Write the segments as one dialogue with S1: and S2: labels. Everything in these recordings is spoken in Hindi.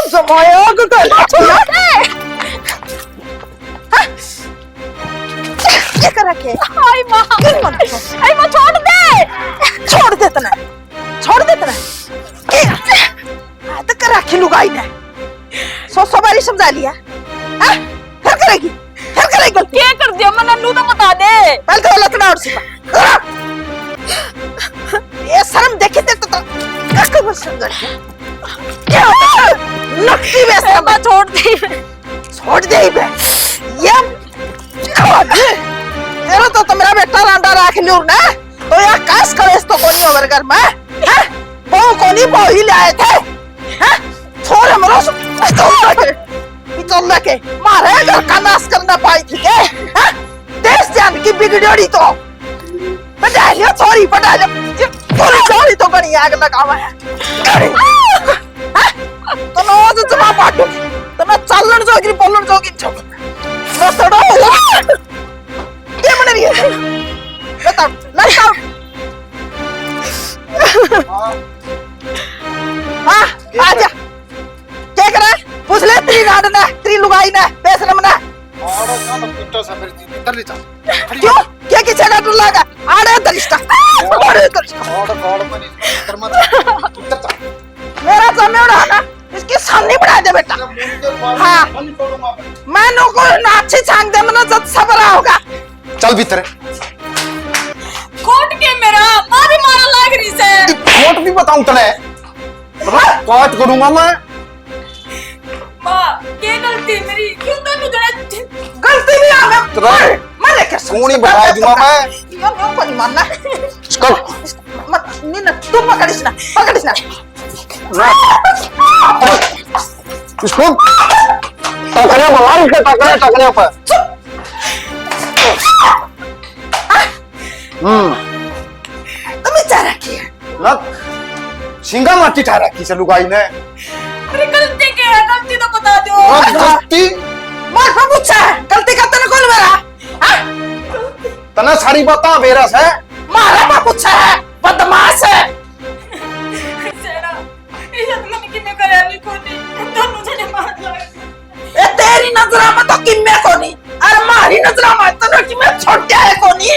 S1: जमाया को छोड़ दे। क्या कर रखे? हाय माँ, हाय माँ छोड़ दे तना, तो कर रखी लुगाई ने, सौ बारी समझा लिया, हाँ? फिर करेगी गलती। क्या कर दिया मैंने? नन्नू तो बता दे। पहले तो लतना और सिपा, ये शर्म देखे तो क्या बस समझा क्या? लगती वैसे मैं छोड़ दे बे, ये तेरा तो मेरा बेटा रांडा रख लियो ना, तो यार काश करेस तो कोनी ओवर घर में, हैं? वो कोनी ही ले आए थे, हैं? छोड़ मरो चल के मारे घर का नाश करना पाई थी के, हैं? देश जान की बिगड़ोड़ी तो पटा लियो, पूरी छोरी तो बड़ी आग लगावा है, तो नोज जमा पाटू, तो मैं चलन जोगी बोलन जोगी छोड़, मैं सड़ो क्या बन रही है? बताओ हाँ आजा, क्या कर रहा है? पूछ ले तेरी राड ना, तेरी लुगाई ना, पैसे न मना। क्यों? क्या किसे का टुल्ला का? आड़े दरिश्ता। मेरा समय उड़ा ना, इसकी सामने बढ़ा दे बेटा। हाँ, मैं नो को नाची छांग दे मना जब सबर होगा।
S2: चल भीतर।
S1: कोट के मेरा मारी मारा लाग रही से।
S2: कोट भी बताऊं तने? कोट करूंगा मैं।
S1: माँ, क्या गलती मेरी? क्यों तो मुझे गलती नहीं आ मैं लेकर
S2: सोनी बढ़ा दूंगा मैं।
S1: यो को नहीं मानना।
S2: इसको
S1: मत नहीं ना, तुम पकड़िस ना।
S2: इसको टकरे मार के टकरे पर।
S1: तुम चारा किया
S2: लग सिंगा माटी ठहरा की से लुगाई ने।
S1: अरे गलती क्या है? गलती तो बता दो।
S2: गलती
S1: मार पूछा है, गलती करते ना कौन मेरा? हाँ?
S2: तना सारी बता बेरस है।
S1: मारा पा पूछा है, बदमाश है। तेरी नजरा में तो किम्मे कोनी, अरे मारी नजरा में तो ना किम्मे छोटा है कोनी।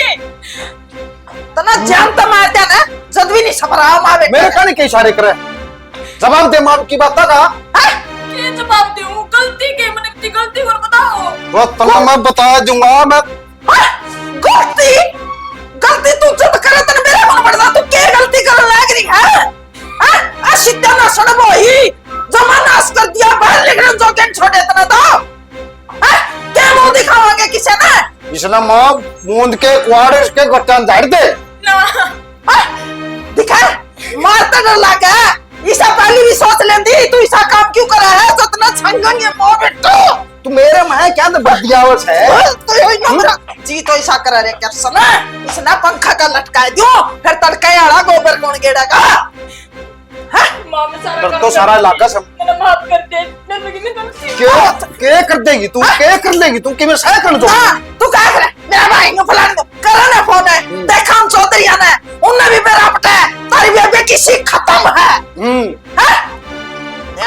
S1: तना जान तो मारते ना, जद भी नहीं सबराव मावे।
S2: मेरे खाने के इशारे करे, जवाब दे मार की बात का।
S1: क्या जवाब दूं? गलती के मैंने की गलती को बताओ।
S2: वो तना मैं बता दूंगा मैं।
S1: गलती तू जब करे तने मेरे मन पड़ता, तू क्या गलती कर लग रही है? अशिद्धा ना सुन बोई, जमाना नाश कर दिया बाहर लेकर जो के छोड़े तना तो, क्या मुंह दिखाओगे किसे ना?
S2: इसने मां मूंद के क्वार्टर के गट्टन झाड़ दे
S1: ना। दिखा मारता डर लगा, ऐसा पहले भी सोच लेंदी, तू ऐसा काम क्यों करा है? जितना छंगन ये मोह बेटो,
S2: तू मेरे में क्या तो बदियावस है।
S1: तो ये नमरा जी तो ऐसा करा रे क्या सना, इसना पंखा का लटकाए दियो, फिर तड़का आड़ा गोबर कौन गेड़ा का?
S2: तो सारा इलाका सब
S1: माफ कर दे,
S2: क्या कर देगी तू? क्या कर लेगी तू? कि मैं सह कर दूं?
S1: तू क्या करे? मेरा भाई को फलाने दो, करा ना फोन है, देखा हम चौधरी आना है, उनने भी मेरा पटा है, तारी बेबे की सीख खत्म है।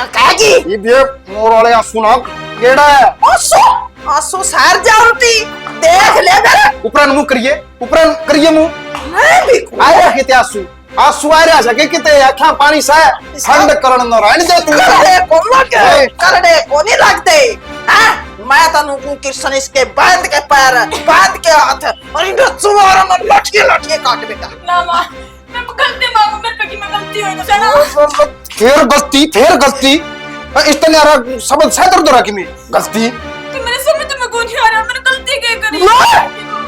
S1: कहेगी
S2: ये भी मोर वाले आंसू ना केड़ा है।
S1: आंसू सार जाऊंगी, देख ले मेरे
S2: ऊपर मुंह करिए मुंह।
S1: मैं भी
S2: आया किते आंसू आ सके किते आँखा पानी से ठंड करण न रहने दे तू।
S1: करड़े को नहीं लगते हैं? मैं तनु को कृष्ण इसके बांध के पैर बांध के हाथ और इन चुवारा में लटके काट बेटा ना मां मैं गलती मांगू मेरे पे की मैं गलती होई तो ना
S2: फिर गलती इस तन्यारा शब्द से दर्द रहा कि मैं गलती
S1: तो मेरे समझ में को नहीं आ रहा मैंने गलती क्या करी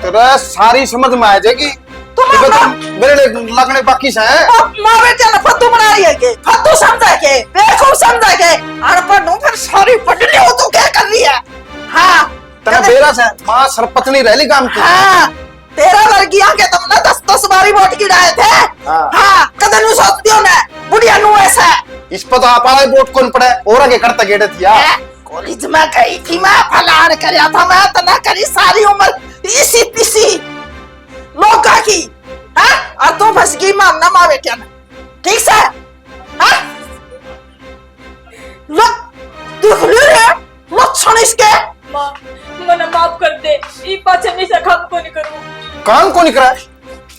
S2: तेरा सारी समझ में आ जाएगी। मेरे लिए लगने बाकी से है।
S1: माँ बेटे ना फद्दू बना रही है के फद्दू समझा के बेवकूफ समझा के अनपढ़ हूँ फिर सारी पढ़ने हो तो क्या कर रही है? हाँ
S2: तेरा बेरा से माँ सरपत्नी रहली काम की।
S1: हाँ तेरा लड़कियां के तुमने 10-10 बारी वोट गिराए थे। हाँ कदर नु सोचती हो ना बुढ़िया नु ऐसा
S2: इस पर तो आप आए वोट कौन पड़े और आगे करता गेड़े थिया
S1: कॉलेज में गई थी मैं फलान करया था मैं तो ना करी सारी उम्र इसी पिसी लोका की हाँ और तू फंस गई मानना माँ बेटिया ना ठीक से हाँ लो
S3: ई पाछे में से काम को नहीं करूं।
S2: काम को नहीं करा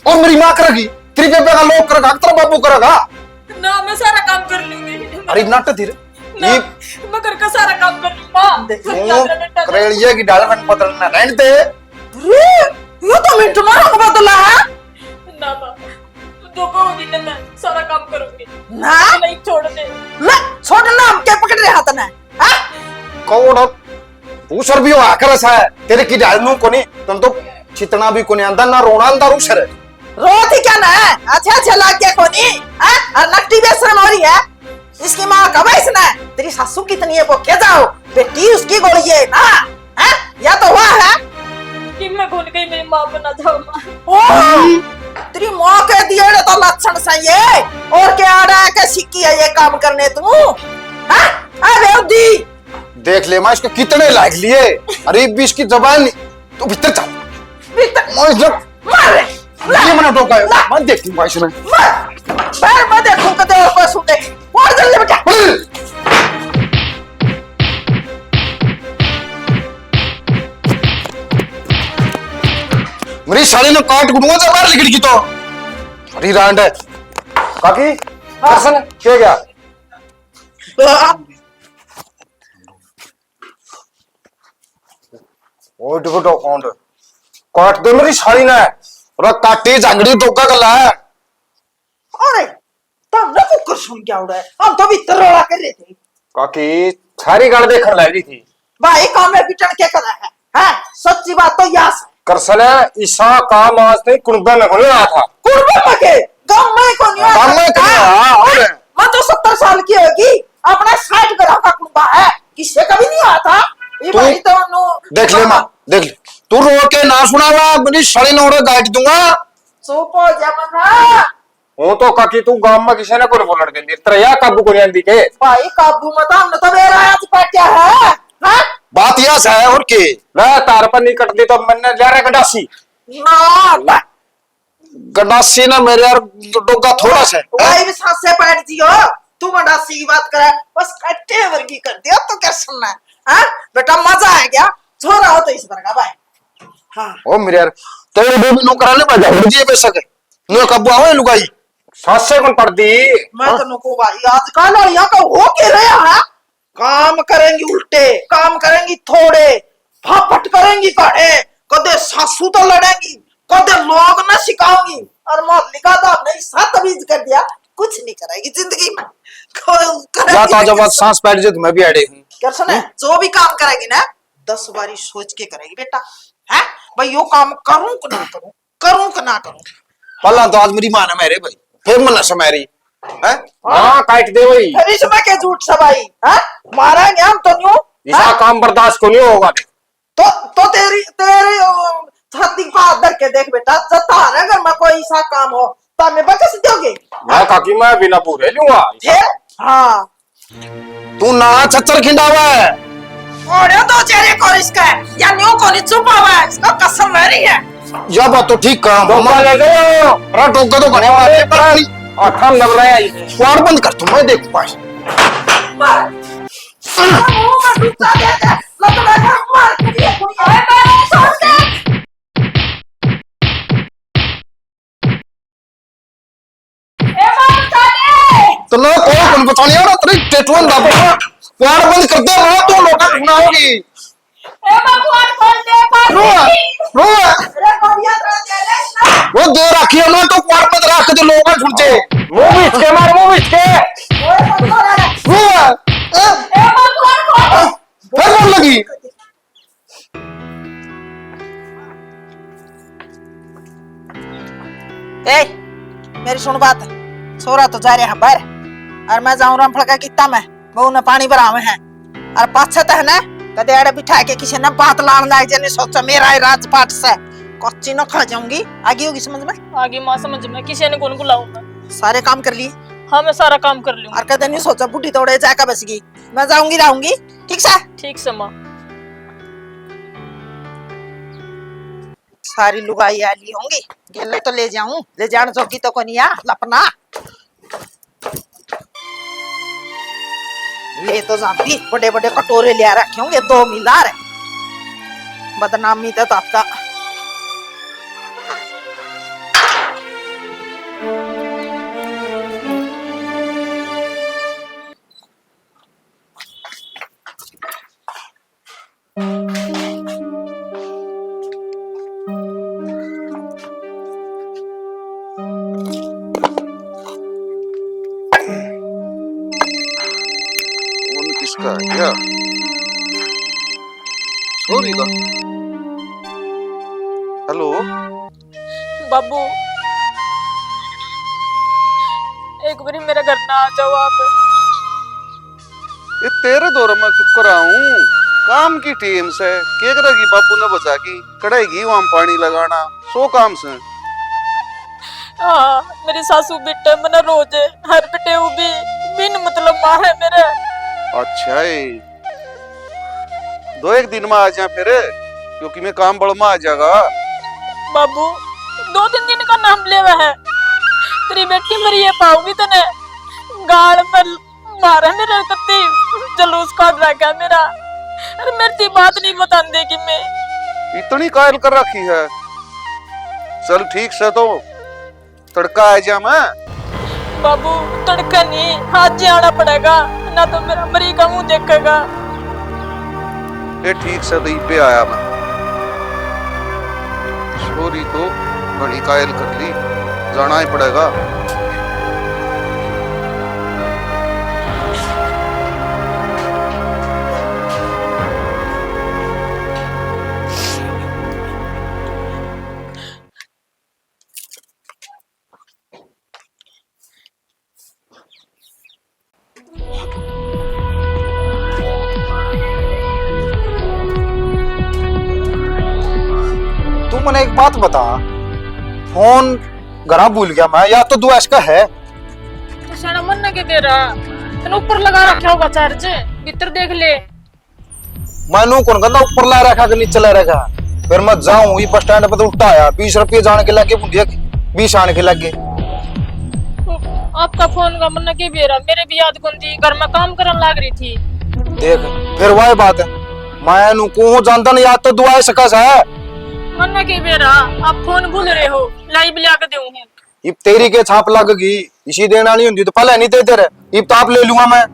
S2: और मेरी माँ करेगी, तेरी बेबे का लोग करेगा, तेरा बाबू करेगा।
S3: ना मैं सारा काम कर लूंगी।
S2: अरे नाटक थी रे
S3: ना, मैं घर का सारा काम कर लूंगा।
S2: करेलिया की डालमेंट बदलना रहने दे।
S1: ये तो मिनट में रंग बदला है
S3: ना माँ, दो दिन में सारा काम करूंगी
S1: ना।
S3: नहीं छोड़ दे।
S1: ले छोड़ना, हम क्या पकड़ रहे हाथ ना? हाँ
S2: कौन पूछर भी हो आकर सा है तेरे की डालनू को नहीं, तुम तो चितना भी को नहीं अंदर ना रोना अंदर उछर
S1: रोत ही क्या ना है? अच्छा अच्छा लाग क्या कोनी? हाँ और नकटी बेशरम हो रही है। इसकी माँ कब है इसने? तेरी सासू कितनी है वो क्या जाओ बेटी, उसकी गोली है ना? हाँ या तो हुआ है
S3: कि मैं भूल गई मेरी माँ बना जाओ माँ।
S1: ओह तेरी माँ कह दिया ना तो लक्षण सही है। और क्या आ रहा है कि सिक्की है ये काम करने तू? हाँ अरे दी
S2: देख ले माँ इसको कितने लाग लिए। अरे बीच की जबान नहीं तो भीतर चल
S1: भीतर मार
S2: ये मैंने टोका है मैं देख लूंगा इसमें।
S1: पैर मैं देखूं कदे और कोई सुन दे और जल्दी बेटा।
S2: मेरी साली ने काट गुडूंगा जब बाहर निकल की तो अरे रांड है काकी दर्शन क्या गया ओ देखो तो कौन काट दे मेरी साली ने और काटी जांगड़ी टोका गला है।
S1: अरे तब ना कुकर सुन क्या उड़ा है, हम तो भीतर रोला कर रहे थे।
S2: काकी सारी गाड़ देखने लगी थी
S1: भाई काम में बिटन क्या कर रहा है? हैं सच्ची बात तो यास
S2: करसले ईसा काम आज नहीं कुर्बन में होने रहा था।
S1: कुर्बान मके गांव में को नहीं
S2: गांव में कहीं और
S1: मैं तो 70 साल की होगी, अपना 60 ग्राम का कुर्बा है, किससे कभी नहीं आया था। ये भाई तो नो
S2: देख ले माँ देख ले तू रो के ना सुनावा मेरी साली ने और गाइड दूंगा।
S1: चुप हो जा मना।
S2: वो तो काकी तू गांव में किसी ने कोई बोलने देंदी तेरा या काबू को नहीं आंदी के
S1: भाई काबू मत, हमने तो मेरा आज पाट्या है। हाँ
S2: बात यह है और के ना तार पर नहीं कटती तो मैंने ले रहा गडासी
S1: ना
S2: गडासी ना मेरे यार डोगा थोड़ा सा
S1: भाई भी सांस से बैठ जियो। तू गंडासी की बात करे बस कट्टे वर्गी कर दिया तो क्या सुनना है? हाँ बेटा मजा आ गया, छोरा हो तो इस तरह का भाई। हाँ
S2: ओ मेरे यार तेरे बेबी नो कराने पड़ जाए जी बेशक नो कब आओ लुगाई सास से कौन पड़ दी।
S1: मैं तो नको भाई आजकल यहाँ का हो के रहा है, काम करेंगी उल्टे, काम करेंगी थोड़े, फापट करेंगी कड़े, कदे सासू तो लड़ेंगी, कदे लोग न सिखाऊंगी और मोहल्ले का तो हमने सतबीज कर दिया, कुछ नहीं करेगी जिंदगी में।
S2: या तो जब सांस बैठ जाए तो मैं भी अड़े हूं
S1: क्या सुने जो भी काम करेगी ना 10 बारी सोच के करेगी बेटा। है भाई यो काम करूं कि ना करूं, करूं कि ना करूं।
S2: पहला तो आज मेरी मां ने मेरे भाई फिर मन से मेरी है हां काट दे भाई
S1: फिर इसमें के झूठ सबाई है, मारेंगे हम तो न्यू
S2: ऐसा काम बर्दाश्त को नहीं होगा।
S1: तो तेरी तेरी छाती पर हाथ धर के देख बेटा, जता है अगर मैं कोई ऐसा काम हो तो मैं बकस दोगे।
S2: मैं काकी मैं बिना पूरे लूंगा
S1: फिर हाँ
S2: तू ना छच्चर खिंडावा है
S1: और तो चेहरे को इसका या न्यू को नहीं छुपा हुआ है, इसका कसम मेरी है।
S2: या बात तो ठीक काम डोका ले गए अरे डोका तो घने मारे पर नहीं आठम लग रहा है क्वार बंद कर तू मैं देख पास
S1: मार मुंह में दूसरा दे दे लत लगा मार के ये कोई है मैं छोड़ दे। ए मार साले
S2: तो ना कौन बता नहीं रहा तेरी टेटवन दाबो क्वार बंद कर दे मैं तो लोटा ढूंढना होगी।
S3: ए भगवान खोल दे
S2: रो रो
S1: अरे बढ़िया तरह दे ले ना
S2: वो दे रखी है ना तो क्वार बंद रख दे लोग छुट जाए मुंह में इसके मार मुंह में इसके
S1: ओए पत्थर है
S2: रो
S3: ए भगवान खोल
S2: फिर बोल लगी
S1: ए मेरी सुन बात, छोरा तो जा रहा है बाहर और मैं जाऊं रामफल का कित्ता में बहू ने पानी भरावे हैं और पाछे तो है ना कदे अड़े बिठा के किसी ने बात लान लाग जने सोचा मेरा है राजपाट से कच्ची न खा जाऊंगी। आगे होगी समझ में?
S3: आगे माँ समझ में किसी ने कौन बुलाऊं मैं
S1: सारे काम कर लिए
S3: हाँ मैं सारा काम कर लूंगी।
S1: और कदे नहीं सोचा बुढ़ी तोड़े जाकर बसगी, मैं जाऊंगी रहूंगी ठीक से।
S3: ठीक से माँ
S1: सारी लुगाई आली होंगी गेले तो ले जाऊं, ले जान जोगी तो कोनिया लपना ले तो जाती बड़े बड़े कटोरे ले रखे होंगे 2 मिला रहे बदनामी तो आपका।
S2: फोन किसका है क्या? सॉरी दा। हेलो।
S3: बाबू एक बारी मेरे घर ना आ जाओ आप।
S2: ये तेरे दौर में चुप करा हूँ। काम की टीम से के करेगी बाबू ने बचा की कढ़ाई वहां पानी लगाना 100 काम से।
S3: हाँ मेरी सासू बेटे मना रोज हर बेटे वो भी बिन मतलब मारे मेरे।
S2: अच्छा है, 2-1 दिन में आ जा फिर, क्योंकि मैं काम बड़ में आ जाएगा।
S3: बाबू 2-3 दिन का नाम लेवा है। तेरी बेटी मरी है पाऊंगी तने गाल पर मारा मेरे कत्ती जलूस काट रखा मेरा। अरे मेरी बात नहीं बतांदे कि मैं
S2: इतनी कायल कर रखी है। चल ठीक से तो तड़का आ जा मैं।
S3: बाबू तड़का नहीं हाथ जाना पड़ेगा ना तो मेरा मरी का मुंह देखेगा।
S2: ये ठीक से दही पे आया मैं। छोरी तो बड़ी कायल कर ली, जाना ही पड़ेगा।
S4: तू मैंने एक बात बता, फोन घरा भूल गया मैं, या तो दुआस का है।
S3: तो सारा मन ना के दे रहा तने ऊपर लगा रखा होगा चार्ज भीतर देख ले।
S4: मैनू कौन कहता ऊपर ला रखा कि नीचे ला रखा? फिर मैं जाऊं ये बस स्टैंड पे तो उल्टा आया 20 रुपये जाने के लगे, बुढ़िया 20 आने के लगे।
S3: आपका फोन का मन के बेरा मेरे भी याद कौन थी, घर में काम करने लाग रही थी।
S4: देख फिर वही बात है, मैनू को जानता नहीं, याद तो दुआ सकस है।
S3: मन के बेरा आप फोन भूल रहे हो, लाइव ला के दूं हूं।
S4: ये तेरी के छाप लगेगी, इसी देना नहीं होती तो पहले नहीं देते रहे, ये तो आप ले लूंगा मैं।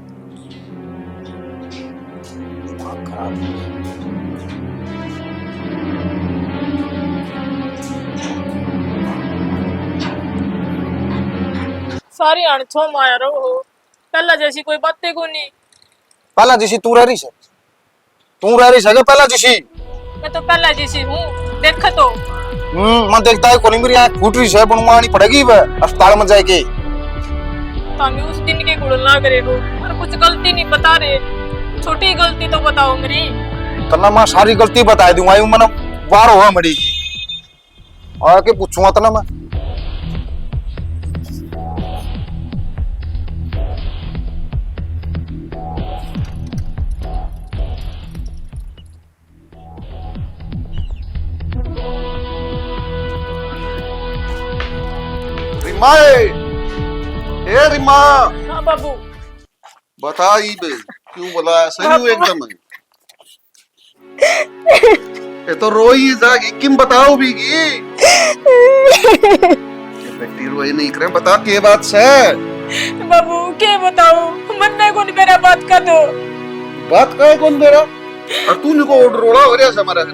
S3: सारी अणछो माया रहो पहला जैसी कोई बातें को नहीं।
S4: पहला जिसी तू रह रही है, तू रह रही है पहला जिसी।
S3: मैं तो पहला जैसी हूँ देख तो।
S4: मैं देखता है कोनी मेरी आंख फूट रही है, बनवानी पड़ेगी वह अस्पताल में जाके।
S3: ताकि उस दिन के गुड़ ना करे हो और कुछ गलती नहीं बता रहे, छोटी गलती तो बताओ मेरी।
S4: तना मैं सारी गलती बता दूंगा, यूं मैंने वार हुआ मड़ी आके पूछूंगा तना मैं।
S2: रिमा ए रिमा।
S3: हाँ बाबू।
S2: बता ही बे क्यों बुलाया? सही हूँ एकदम। ये तो रोई जागी किम बताओ बीगी। ये बेटी रोई नहीं करे, बता के बात से।
S3: बाबू क्या बताओ, मन नहीं कौन मेरा बात का दो।
S2: बात का है कौन मेरा? और तूने को ऑर्डर रोड़ा हो रहा हमारा।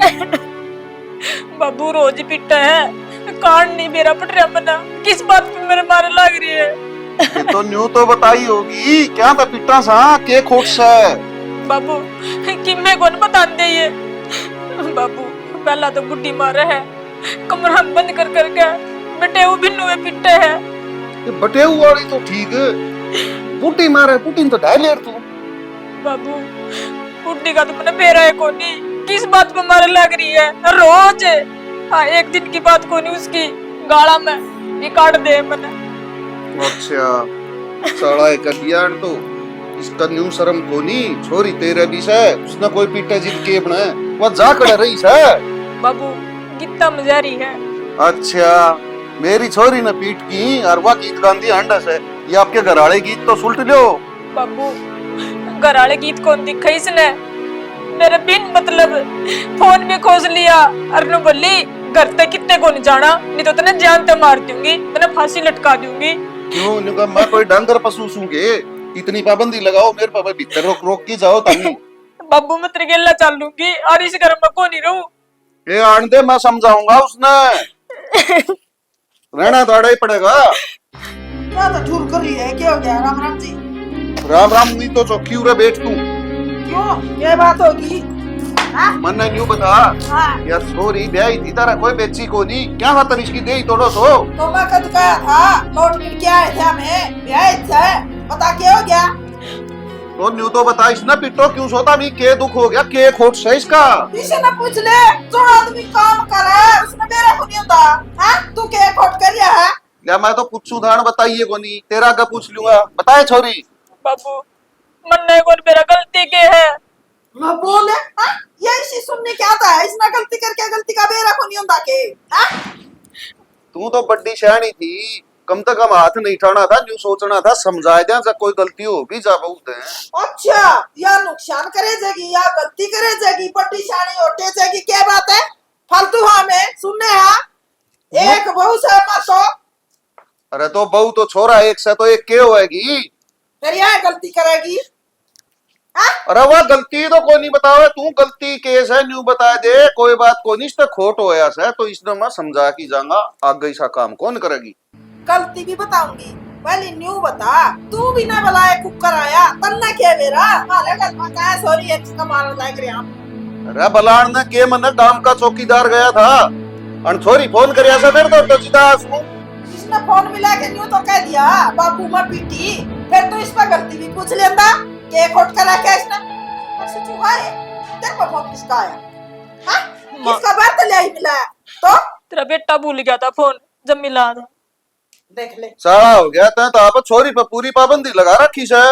S3: बाबू रोज पिट्टा है, कान नहीं मेरा पट रहा मना, किस बात पे मेरे मारे लग रही है।
S2: ये तो न्यू तो बताई होगी, क्या था पिट्टा सा के खोट से।
S3: बाबू कि मैं कौन बताते ये। बाबू पहला तो बुढ़ी मारे है, कमरा बंद कर करके बेटे वो भिन्न हुए पिट्टे है।
S2: ये बटेऊ वाली तो ठीक है, बुढ़ी मारे पुटिन तो ढाई लेर तू।
S3: बाबू बुढ़ी का तो मैंने फेरा है कोनी, किस बात पे मारे लग रही है रोज। हाँ एक दिन की बात कोनी उसकी गाला में ये काट दे मैंने।
S2: अच्छा साला एक अभियान तो इसका न्यू शर्म कोनी छोरी तेरे भी से उसने कोई पीटा जीत के बना वो जा कर रही से।
S3: बाबू कितना मजारी है।
S2: अच्छा मेरी छोरी ने पीट की और वह गीत गांधी अंडा से, ये आपके घराड़े गीत तो सुलट लो।
S3: बाबू घराले गीत कौन दिखा इसने, मेरे बिन मतलब फोन भी खोज लिया और नु बोली घर तक कितने को नहीं जाना, नहीं तो तने जान ते मार दूंगी, तने फांसी लटका दूंगी।
S2: क्यों इनका मैं कोई डंगर पशु सूंगे? इतनी पाबंदी लगाओ मेरे पापा, भीतर रोक रोक की जाओ तभी।
S3: बाबू मैं तेरे गेला चल लूंगी और इस घर में को नहीं रहूं।
S2: ये आन दे, मैं समझाऊंगा उसने। रहना तो ही पड़ेगा।
S1: क्या तो ठुर कर रही है, क्या हो गया? राम राम जी।
S2: राम राम नहीं तो चौकी उरे बैठ तू।
S1: क्यों, क्या बात होगी? हाँ?
S2: मन ने न्यू बता
S1: हाँ।
S2: यार, छोरी ब्याही थी तारा कोई बेची को नहीं, क्या खातर इसकी दे तोड़ो
S1: तो मैं कद कहा था लौट मिल के आए थे हमें, ब्याह थे, बता क्या हो गया?
S2: तो न्यू तो बता, इसने पिटो क्यों सोता भी, के दुख हो गया, के खोट से इसका?
S1: इसे ना पूछ ले, जो आदमी काम करे उसने मेरा को नहीं होता। हाँ, तू क्या खोट कर रहा है?
S2: या मैं तो पूछू धान बताइए को नहीं, तेरा का पूछ लूंगा, बताए छोरी।
S3: बाबू मन्ने को मेरा गलती के है।
S1: मैं बोले हाँ? ये इसी सुनने क्या आता है? इसने गलती करके गलती का मेरा को नहीं होता के? हाँ?
S2: तू तो बड्डी शहनी थी, कम से कम हाथ नहीं उठाना था, न्यू सोचना था, समझाए दिया जब कोई गलती हो भी जा बहुत है।
S1: अच्छा, या नुकसान करे जाएगी या गलती करे जाएगी, बड्डी शानी होटे जाएगी, क्या बात है? फालतू हाँ में सुनने हाँ? एक बहू से मत तो।
S2: अरे तो बहू तो छोरा एक से तो एक के होएगी,
S1: फिर यह गलती करेगी? हाँ?
S2: अरे वह गलती तो कोई नहीं बतावे, तू गलती केस है न्यू बता दे, कोई बात कोई नहीं, इसने खोट होया से तो इसने मैं समझा की जाऊंगा, आगे ऐसा काम कौन करेगी?
S1: गलती भी बताऊंगी, पहले न्यू बता, तू भी ना बुलाए कुकर आया, तन्ना क्या मेरा? मारे घर में क्या है? सॉरी है, किसका मारना लायक रहे हम?
S2: अरे बलान ने के मन गांव का चौकीदार गया था, अन छोरी फोन करिया से फिर तो सीधा आसू।
S1: इसने फोन मिला के न्यू तो कह दिया बाबू मैं पीटी, फिर तो इस पर गलती भी पूछ लेंदा के खोट करा क्या इसने? ऐसे चूहा है, तेरे पर फोन किसका आया? हाँ? किसका बात ले आई मिला? तो
S3: तेरा बेटा भूल गया था फोन जब मिला था।
S1: देख ले,
S2: सारा हो गया था तो आप छोरी पर पूरी पाबंदी लगा रखी है।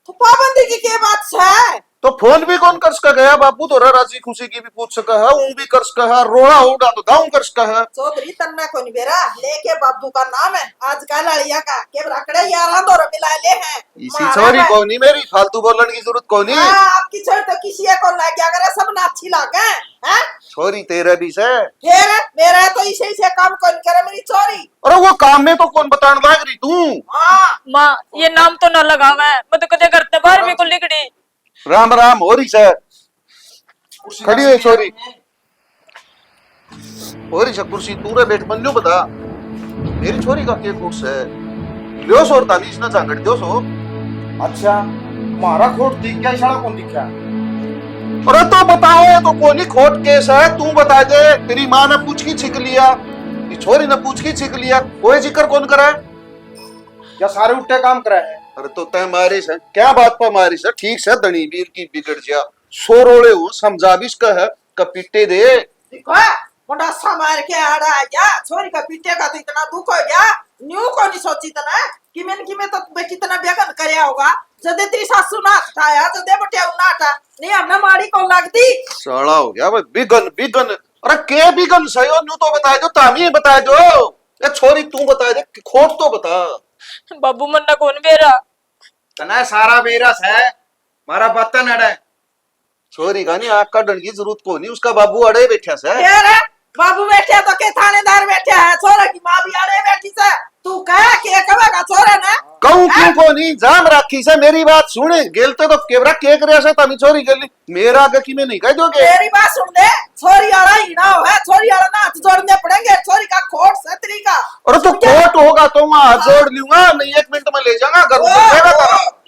S1: तो पाबंदी की क्या बात है?
S2: तो फोन भी कौन कर सका गया बापू, तो राजी खुशी की भी पूछ सका है, वो भी कर सका है, रोड़ा होगा तो दाऊ कर सका है।
S1: चौधरी तन्ना को नहीं बेरा, लेके बाबू का नाम है आजकल लड़िया का, के रखड़े यार दो मिला ले हैं।
S2: इसी छोरी को नहीं, मेरी फालतू बोलने की जरूरत को नहीं।
S1: आपकी छोरी तो किसी को लग गया, अगर सब ना अच्छी लगे हैं?
S2: छोरी तेरा भी से,
S1: फिर मेरा तो इसे से काम कौन करे मेरी चोरी?
S2: अरे वो काम में तो कौन बताने लग रही तू?
S1: हाँ,
S3: माँ ये नाम तो ना लगावा है, मैं तो कदे करते बाहर में को लिखड़ी।
S2: राम राम हो रही से, खड़ी है छोरी, हो रही से कुर्सी तूरे बैठ बन्नू बता, मेरी छोरी का के खोट से लियो सोर तानीश ना चांगड़ दियो सो।
S4: अच्छा मारा खोट दिख गया, इशारा कौन दिखा?
S2: अरे तो बताओ, ये तो कोनी खोट केस है, तू बता दे, तेरी माँ ने पूछ की छिक लिया, ये छोरी ने पूछ की छिक लिया, कोई जिक्र कौन करे?
S4: या सारे उल्टे काम करे है?
S2: अरे तो तय मारिस है, क्या बात पर मारिस है? ठीक से धनी वीर की बिगड़ जा, सोरोड़े हो समझा भी इसका है, कपीटे दे।
S1: देखो मुंडासा मार के आड़ा आ गया, छोरी का पीटे का तो इतना दुख हो गया, न्यू को नहीं सोची तना कि मैं तो कितना बेगन करया होगा, जदे तेरी सासू ना उठाया, जदे बटे ना उठा, नहीं हमने मारी को लगती।
S2: साला हो गया भाई, बिगन बिगन, अरे के बिगन सही हो, न्यू तो बताए दो, तामी बताए दो, ये छोरी तू बताए दे, खोट तो बता।
S3: बाबू मन्ना कौन बेरा?
S4: तना सारा बेरस है, मारा बर्तन अड़े।
S2: छोरी का नहीं आग काटने की जरूरत को नहीं, उसका बाबू अड़े बैठा से।
S1: यार बाबू बैठे तो के थानेदार बैठे है, छोरा की माँ भी अड़े बैठी से, तू कह के कहेगा छोरा ने?
S2: कहूं क्यों को नहीं, जाम राखी से, मेरी बात सुने, गेलते तो केवरा केक रिया से तमी छोरी गेली, मेरा आगे की में नहीं कह दोगे?
S1: मेरी बात सुन दे, छोरी आड़ा ही ना हो है, छोरी आड़ा ना हाथ जोड़ने पड़ेंगे, छोरी का खोट सतरी का।
S2: अरे तो कोट होगा तो मैं हाथ जोड़ लूंगा, नहीं 1 मिनट में ले जाऊंगा घर में,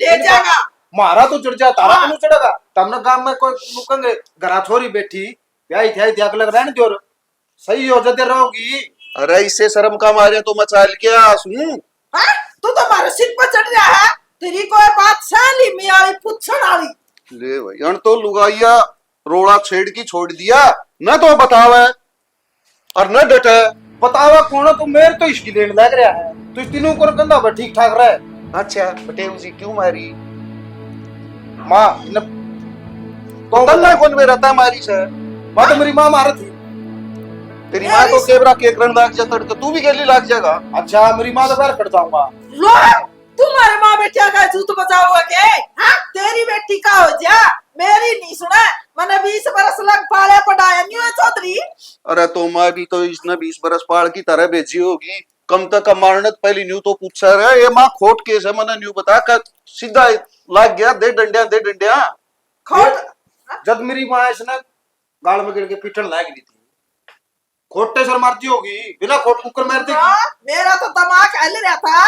S1: ले जाएगा।
S4: मारा तो चढ़ जा, तारा क्यों चढ़ेगा? तमने गांव में कोई रुकेंगे, घरा छोरी बैठी ब्याही थी त्याग लग रहने दो, सही हो जाते रहोगी।
S2: अरे इससे शर्म का मारे तो मचाल क्या सुन?
S1: हाँ? तू तो हमारे सिर पर चढ़ रहा है, तेरी कोई बात साली मियाली पूछन वाली।
S2: ले भाई अन तो लुगाइया रोड़ा छेड़ की छोड़ दिया, न तो बतावे और न डटे।
S4: बतावा कौन है? तो मेरे तो इसकी लेन लग रहा है, तो इस तीनों को कंधा पर ठीक ठाक रहे।
S2: अच्छा बटे उसी क्यों मारी?
S4: माँ
S2: तो तन्ना कौन में रहता मारी से?
S4: माँ तो मेरी माँ मारी थी।
S2: तेरी माँ तो केवरा केक रंग लाग जाता, तो तू भी गेली लाग जाएगा।
S4: अच्छा मेरी माँ तो पैर कट जाऊंगा।
S1: लो तुम्हारे माँ बेटिया का जूत बचाओगे के? हाँ? तेरी बेटी का हो जा, मेरी नहीं सुना, मैंने 20 बरस लग पाले पढ़ाया नहीं है चौधरी।
S2: अरे तो माँ भी तो इसने 20 बरस पाल की तरह भेजी होगी। कम तक अमानत पहली न्यू तो पूछा रहे ये माँ खोट केस है मैंने न्यू बता कर सीधा लाग गया दे डंडिया
S1: खोट
S4: जब मेरी माँ इसने गाल में गिर के पीटन लायक दी थी खोटे सर मारती होगी बिना खोट कुकर मारती
S1: मेरा तो दिमाग हिल रहा था,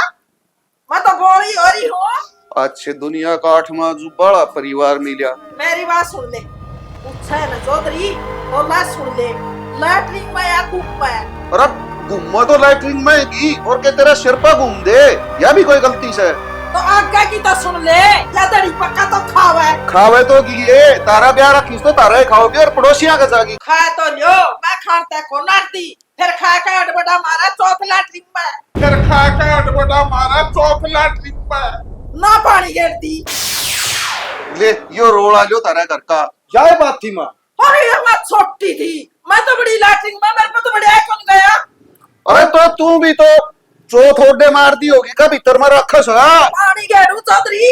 S1: मैं तो गोली हो रही हूँ।
S2: अच्छे दुनिया का 8वां जो बड़ा परिवार मिला।
S1: मेरी बात सुन ले, पूछा है ना चौधरी तो ना सुन ले, लैटरिन में या कूप में।
S2: अरे घूमो तो लैटरिन में की और के तेरा सिर पर घूम दे या भी कोई गलती से
S1: तो आगे की तो सुन ले, या दड़ी पक्का तो
S2: खावे तो गिए तारा ब्याह रखी तो तारा ही खाओगे और पड़ोसियां का जागी
S1: खाए तो लियो, मैं खाते को नाटी फिर खा के अटबटा मारा चौथ लैटरिन में ना पानी गिरती।
S2: ले यो रोड़ा लो तारा घर का
S4: क्या बात थी माँ
S1: अरे ये मैं छोटी थी, मैं तो बड़ी लैटरिन में, मेरे को तो बड़ी कौन गया।
S2: अरे तो तू भी तो चो थोड़े मार दी होगी का भीतर में रखस
S1: पानी गेरू चौधरी।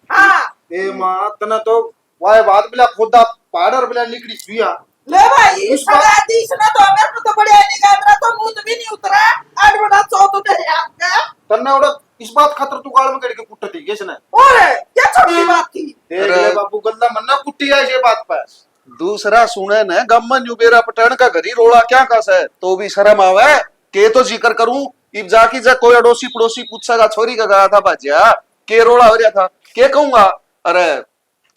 S1: हाँ
S4: ए माँ तना तो वाय बात बिला खुदा पाडर बिला निकली सुइया
S1: ले भाई सदा दिस ना तो मेरे को तो बड़ी नहीं गया, तो मुंह भी नहीं उतरा अटबटा चौथ दे आपका
S4: तन्ने उड़ा इस बात खातर तू गाल में गिर के कुट्ट थी किसने
S1: ओरे ये छोटी बात थी।
S4: देख ले बाबू गंदा मन्ना कुट्टी है ये बात पर
S2: दूसरा सुने न गम्मन यूबेरा पटन का घरी रोड़ा क्या कस है तो भी शर्म आवे के तो जिक्र करूं इब जाकी जा कोई अड़ोसी पड़ोसी पूछेगा छोरी का गया था बाजिया के रोड़ा हो रहा था के कहूंगा अरे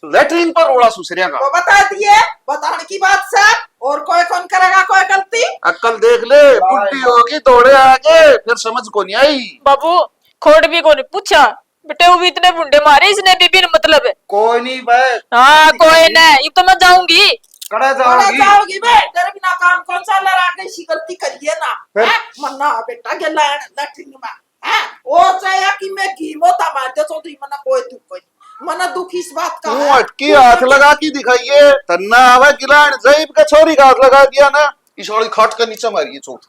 S2: लेटरिन पर रोड़ा सुसरिया का
S1: वो बता दिए बताने की बात से और कोई कौन करेगा कोई गलती।
S2: अक्ल देख ले बुढ़ी होगी दौड़े आगे फिर समझ को नहीं आई।
S3: बाबू खोट भी को नहीं पूछा बेटे, वो भी इतने बुंडे मारे इसने भी बिन मतलब है।
S4: कोई नहीं भाई
S3: हाँ कोई नहीं, तो मैं जाऊंगी
S4: कड़ा
S1: जाओगी
S4: जाओगी
S1: बे, तेरे बिना काम कौन सा लड़ा के सी गलती करिए ना
S4: फिर?
S1: मन्ना बेटा गेला लैटरिन में हैं ओ चाहे कि मैं की मोता मार दे तो मना कोई दुख कोई मना दुख इस बात का
S2: तू अटकी हाथ लगा के दिखाइए तन्ना आवा गिलान जैब का छोरी का हाथ लगा दिया ना इस वाली खाट के नीचे मारिए चोट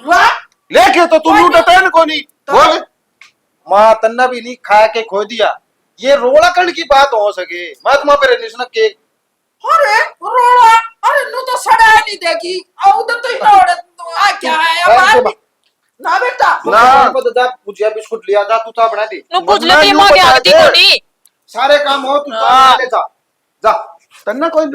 S1: वाह
S2: लेके तो तुम उठते को नहीं बोल
S4: माँ तन्ना भी नहीं खा के खो दिया ये रोड़ा कण की बात हो सके मत माँ पे निशना के
S1: अरे रोड़ा अरे नु तो सड़ा नहीं देखी और उधर तो ही आ क्या है अब ना बेटा
S2: ना
S4: तो जा भुजिया बिस्कुट लिया जा तू था बना दे
S3: नु पूछ लेती मां के आगती को नहीं
S4: सारे काम हो तू था ले जा जा
S2: तन्ना कोई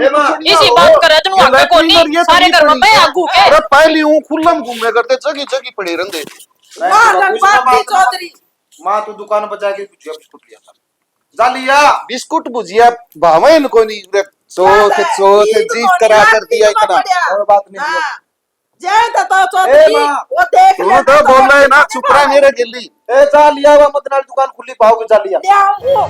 S3: इसी बात करे तनु आगे को नहीं सारे घर में मैं आगू के
S2: अरे पहली हूं खुल्लम घूमे करते जगी जगी पड़े रहंदे
S1: वाह लगबाती चौधरी
S4: माँ तू दुकान पर जाके भुजिया बिस्कुट लिया था जा लिया
S2: बिस्कुट भुजिया भावे इनको नहीं रे चोथ जीत करा कर दिया इतना
S4: और बात नहीं है
S1: जय तो चौधरी वो देख
S2: तू तो बोल रहा है ना चुप रहा मेरे जल्दी
S4: ए जा लिया वा मत नाल दुकान खुली पाओगे जा लिया
S1: ले आऊं